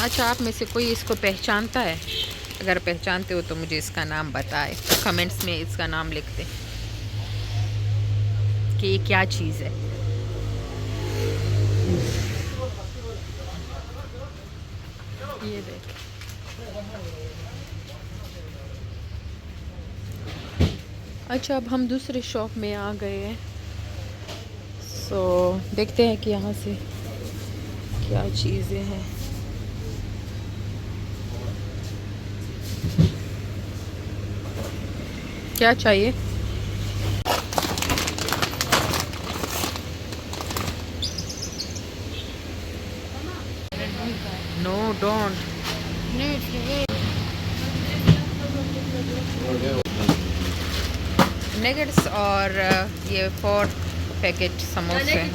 अच्छा, आप में से कोई इसको पहचानता है? अगर पहचानते हो तो मुझे इसका नाम बताए, कमेंट्स में इसका नाम लिख दें कि ये क्या चीज़ है। ये देख, अच्छा अब हम दूसरे शॉप में आ गए हैं। सो देखते हैं कि यहाँ से क्या चीज़ें हैं। क्या चाहिए? No don't. नगेट्स और ये 4 पैकेट समोसे हैं।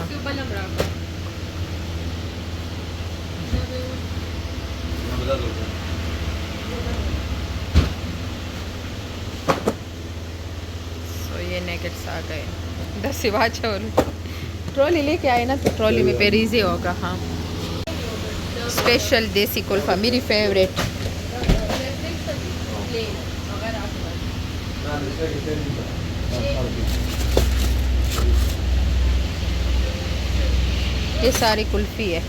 सो ये नगेट्स आ गए। 10 सिवा छोल ट्रॉली लेके आए ना, तो ट्रॉली में फिर ईजी होगा। हाँ, स्पेशल देसी कुल्फ़ा मेरी फेवरेट। ये सारी कुल्फ़ी है।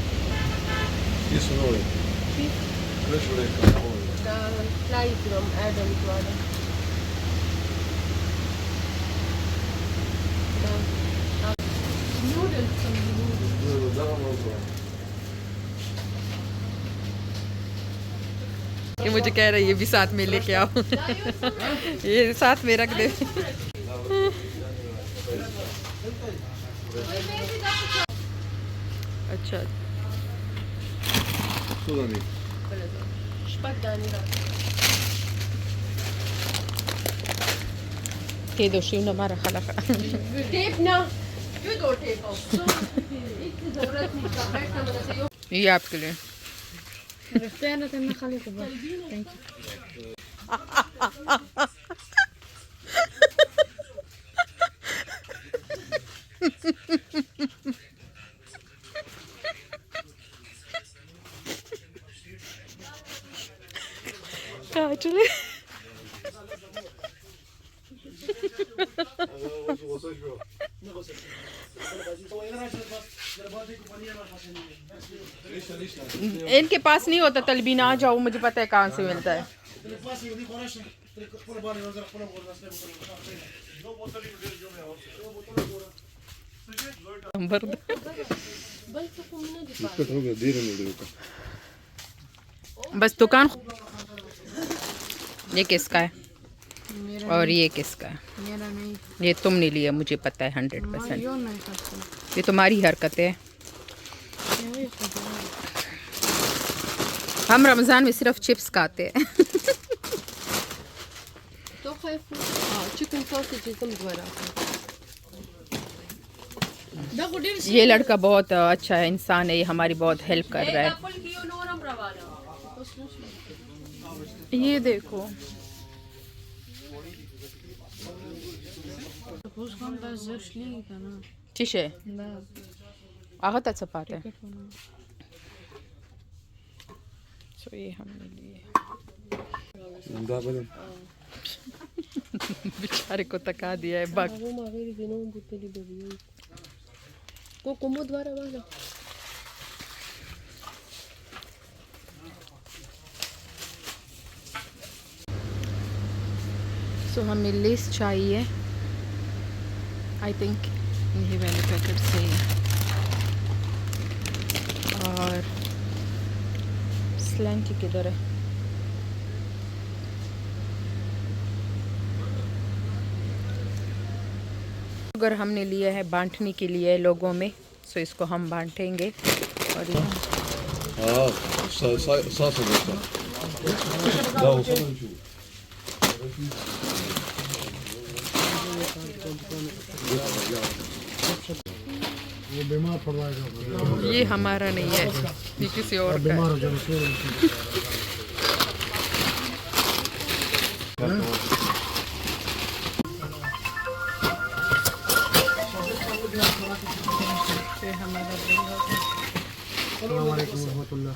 ये मुझे कह रही है ये भी साथ में लेके आओ। ये साथ में रख दे। अच्छा, ये दो शिव हमारा खाला ये आपके लिए। काजल इनके पास नहीं होता तलबीना, आ जाओ, मुझे पता है कहाँ से मिलता है। बस दुकान। ये किसका है और ये किसका है? मेरा नहीं। ये तुमने लिया, मुझे पता है 100%। ये तुम्हारी हरकत है। हम रमज़ान में सिर्फ चिप्स खाते हैं। चिकन ये लड़का बहुत अच्छा है, इंसान है, ये हमारी बहुत हेल्प कर रहा है। ये देखो, शीशे आहत अच्छा पाते हैं। सो ये हमने लिए। बेचारे को तका दिया है बग। सो हमें लेस चाहिए, आई थिंक ये वाले पैकेट से। और स्लैंटी किधर है? अगर हमने लिया है बांटने के लिए लोगों में, सो इसको हम बांटेंगे। और वो बीमार पड़ जाएगा। ये हमारा नहीं है, ये किसी और का बीमार हो है। जाएगा। ये हमारा बिल हो गया। अस्सलाम वालेकुम रहमतुल्लाह।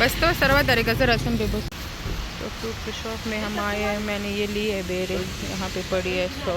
बस तो सरवा तरीका से रसम भी बस। तो फ्रूट की शॉप में हम आए हैं, मैंने ये ली है बेरे, यहाँ पे पड़ी है 100।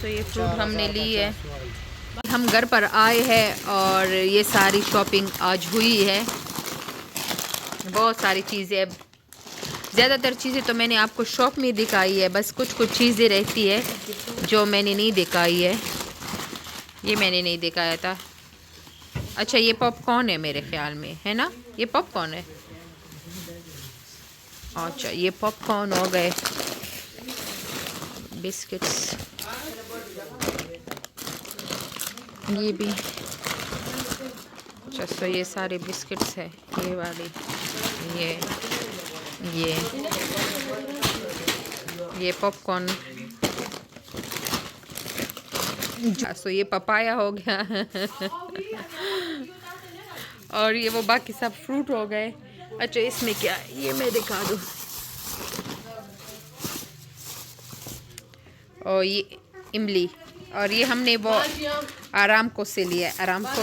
तो ये फ्रूट हमने ली है। हम घर पर आए हैं और ये सारी शॉपिंग आज हुई है। बहुत सारी चीज़ें, ज़्यादातर चीज़ें तो मैंने आपको शॉप में दिखाई है, बस कुछ कुछ चीज़ें रहती है जो मैंने नहीं दिखाई है। ये मैंने नहीं दिखाया था। अच्छा ये पॉपकॉर्न है मेरे ख्याल में, है ना? ये पॉपकॉर्न है। अच्छा ये पॉपकॉर्न हो गए, बिस्किट्स ये भी। अच्छा तो ये सारे बिस्किट्स है, ये वाली, ये पॉपकॉर्न। सो ये पपाया हो गया और ये वो बाकी सब फ्रूट हो गए। अच्छा इसमें क्या है ये मैं दिखा दूँ। और ये इमली, और ये हमने वो आरामको से लिया, आरामको